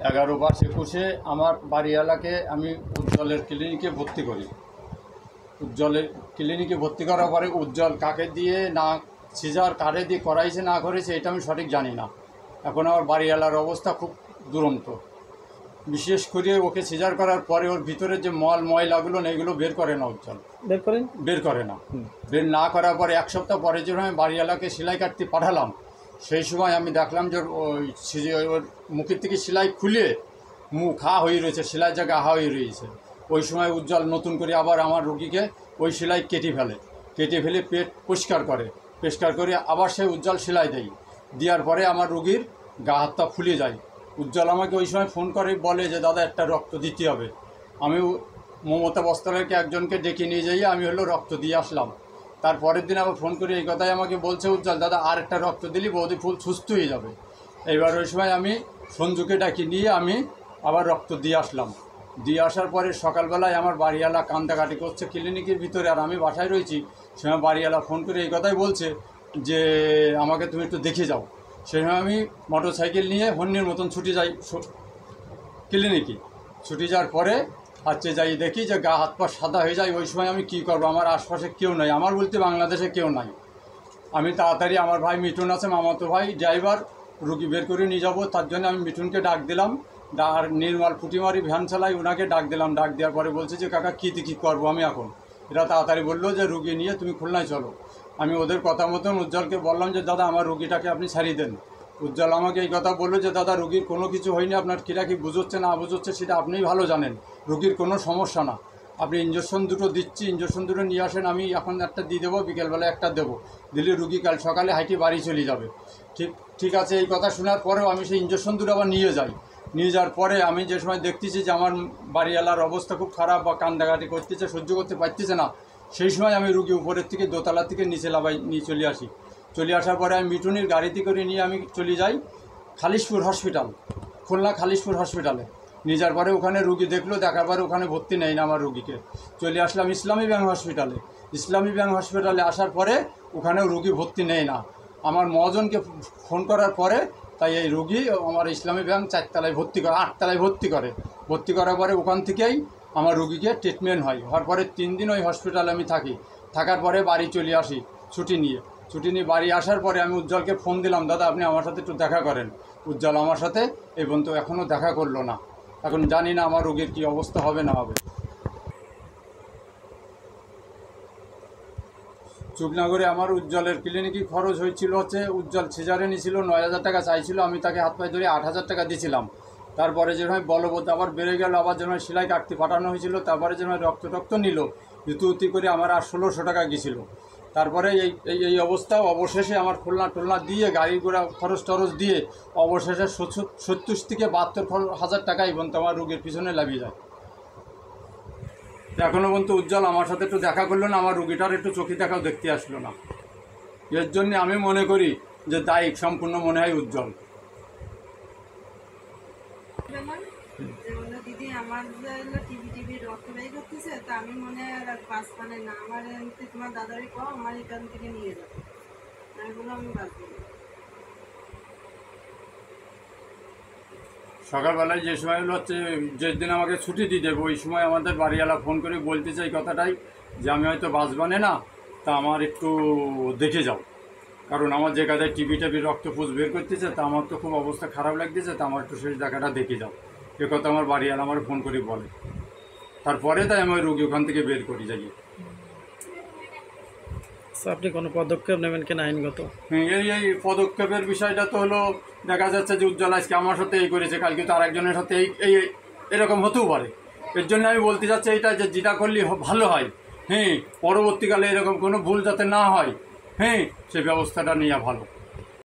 11/5/21 আমার বাড়িওয়ালাকে আমি উজ্জ্বলের ক্লিনিকে ভর্তি করি। উজ্জ্বলের ক্লিনিকে ভর্তি করার পরে উজ্জ্বল কাকে দিয়ে না সিজার কারে দিয়ে করাইছে না করেছে এটা আমি সঠিক জানি না। এখন আমার বাড়িওয়ালার অবস্থা খুব দুরন্ত। বিশেষ করে ওকে সিজার করার পরে ওর ভিতরে যে ময়লাগুলো না এগুলো বের করে না উজ্জ্বল, বের করে না। বের না করার পরে 1 সপ্তাহ পরে যখন আমি বাড়িওয়ালাকে সেলাই কাটতে পাঠালাম, সেই সময় আমি দেখলাম যে ওর মুখের থেকে সেলাই খুলে মুখ হা হয়ে রয়েছে, সেলাই জায়গা হা হয়ে রয়েছে। ওই সময় উজ্জ্বল নতুন করে আবার আমার রুগীকে ওই সেলাই কেটে ফেলে পেট পরিষ্কার করে আবার সেই উজ্জ্বল সেলাই দেওয়ার পরে আমার রুগীর গা হাত পা ফুলে যায়। উজ্জ্বল আমাকে ওই সময় ফোন করে বলে যে দাদা একটা রক্ত দিতে হবে। আমি মমতা বস্ত্রালয়কে একজনকে ডেকে নিয়ে যাই, আমি রক্ত দিয়ে আসলাম। তারপরের দিন আবার ফোন করে এই কথাই আমাকে বলছে উজ্জ্বল দাদা আর একটা রক্ত দিলি বৌদি ফুল সুস্থ হয়ে যাবে। এইবার ওই সময় আমি সঞ্জুকে ডাকি নিয়ে আমি আবার রক্ত দিয়ে আসলাম। দিয়ে আসার পরে সকালবেলায় আমার বাড়িওয়ালা কান্দাকাটি করছে ক্লিনিকের ভিতরে, আর আমি বাসায় রয়েছি। সময় বাড়িওয়ালা ফোন করে এই কথাই বলছে যে আমাকে তুমি একটু দেখে যাও। সেই সময় আমি মোটরসাইকেল নিয়ে হন্যের মতন ছুটে যাই ক্লিনিকে। ছুটে যাওয়ার পরে যাই দেখি যে গা হাত পা সাদা হয়ে যায়। ওই সময় আমি কী করবো, আমার আশপাশে কেউ নাই, আমার বলতে বাংলাদেশে কেউ নাই। আমি তাড়াতাড়ি আমার ভাই মিঠুন আছে, মামাতো ভাই ড্রাইভার, রুগী বের করে নিয়ে যাবো, তার জন্য আমি মিঠুনকে ডাক দিলাম। আর নির্মল পুটিমারি ভ্যান চালাই, ওনাকে ডাক দিলাম। ডাক দেওয়ার পরে বলছে যে কাকা কী করবো আমি এখন। এরা তাড়াতাড়ি বললো যে রুগী নিয়ে তুমি খুলনায় চলো। আমি ওদের কথা মতন উজ্জ্বলকে বললাম যে দাদা আমার রুগীটাকে আপনি ছাড়িয়ে দেন। উজ্জ্বল আমাকে এই কথা বললো যে দাদা রুগীর কোনো কিছু হয়নি, আপনার কীরা কি বুঝোচ্ছে না বুঝোচ্ছে সেটা আপনিই ভালো জানেন, রুগীর কোনো সমস্যা না। আপনি ইঞ্জেকশন দুটো দিচ্ছি, ইঞ্জেকশন দুটো নিয়ে আসেন, আমি এখন একটা দিয়ে দেবো, বিকেলবেলা একটা দেবো, দিলে রুগী কাল সকালে হাইটে বাড়ি চলে যাবে। ঠিক আছে। এই কথা শোনার পরেও আমি সেই ইঞ্জেকশন দুটো আবার নিয়ে যাওয়ার পরে আমি যে সময় দেখতেছি যে আমার বাড়িওয়ালার অবস্থা খুব খারাপ বা কান্দাকাটি করতেছে, সহ্য করতে পারতেছে না, সেই সময় আমি রুগী উপরের থেকে দোতলা থেকে নিচে নিয়ে চলে আসার পরে আমি মিঠুনির গাড়িতে করে নিয়ে আমি চলে যাই খালিশপুর হসপিটাল, খুলনা খালিশপুর হসপিটালে। নিয়ে যাওয়ার পরে ওখানে রুগী দেখার পরে ওখানে ভর্তি নেই না আমার রুগীকে। চলে আসলাম ইসলামী ব্যাংক হসপিটালে। আসার পরে ওখানেও রুগী ভর্তি নেই না। আমার মহাজনকে ফোন করার পরে তাই এই রুগী আমার ইসলামী ব্যাংক 8 তলায় ভর্তি করার পরে ওখান থেকেই আমার রুগীকে ট্রিটমেন্ট হওয়ার পরে 3 দিন ওই হসপিটালে আমি থাকার পরে বাড়ি চলে আসি ছুটি নিয়ে বাড়ি আসার পরে আমি উজ্জ্বলকে ফোন দিলাম, দাদা আপনি আমার সাথে একটু দেখা করেন। উজ্জ্বল আমার সাথে এই পর্যন্ত এখনও দেখা করলো না। এখন জানি না আমার রোগীর কী অবস্থা হবে না হবে। চুকনাগরে আমার উজ্জ্বলের ক্লিনিকে খরচ হয়েছিল উজ্জ্বল সিজারে নিয়েছিল 9,000 টাকা চাইছিল, আমি তাকে হাত পায়ে ধরে 8,000 টাকা দিয়েছিলাম। তারপরে যেভাবে বলবৎ আবার বেড়ে গেল, আবার যেভাবে সেলাই কাটতে পাঠানো হয়েছিল, তারপরে যেভাবে রক্ত নিল ইতি করে আমার আর 1,600 টাকা গিয়েছিল। তারপরে এই অবস্থা অবশেষে আমার খুলনা দিয়ে গাড়ি ঘোড়া খরচ দিয়ে অবশেষে 70 থেকে 72,000 টাকা এবং আমার রোগীর পিছনে লাগিয়ে যায়। এখনও পর্যন্ত উজ্জ্বল আমার সাথে একটু দেখা করলো না, আমার রুগীটার একটু চোখে দেখাও দেখতে আসলো না। এর জন্য আমি মনে করি যে দায়ী সম্পূর্ণ মনে হয় উজ্জ্বল। দিদি আমার টিভি রক্ত ব্যয় করতেছে, তা আমি মনে হয় না আমার তোমার দাদারই কম, আমার এখান থেকে নিয়ে যাবো, আমি বললাম আমি বাঁচবো না। সকালবেলায় যে সময় যেদিন আমাকে ছুটি দিয়ে দেবো ওই সময় আমাদের বাড়িওয়ালা ফোন করে বলতে চাই কথাটাই যে আমি হয়তো বাঁচবানে না, তা আমার একটু দেখে যাও, কারণ আমার যে কাজে টিভি রক্ত ফুস বের করতেছে, তা আমার তো খুব অবস্থা খারাপ লাগতেছে, তা আমার একটু শেষ দেখাটা দেখে যাও। এ কথা আমার বাড়িওয়ালা আমার ফোন করে বলে। তারপরে তাই আমি রোগী ওখান থেকে বের করি যাই। আপনি কোনো পদক্ষেপ নেবেন কিনা আইনগত? এই পদক্ষেপের বিষয়টা তো হলো, দেখা যাচ্ছে যে উজ্জ্বল আজকে আমার সাথে এই করেছে, কালকে তো আরেকজনের সাথে এরকম হতেও পারে। এর জন্য আমি বলতে চাচ্ছি এইটা যে যেটা করলে ভালো হয়, পরবর্তীকালে এরকম কোনো ভুল যাতে না হয়, সে ব্যবস্থাটা নেওয়া ভালো।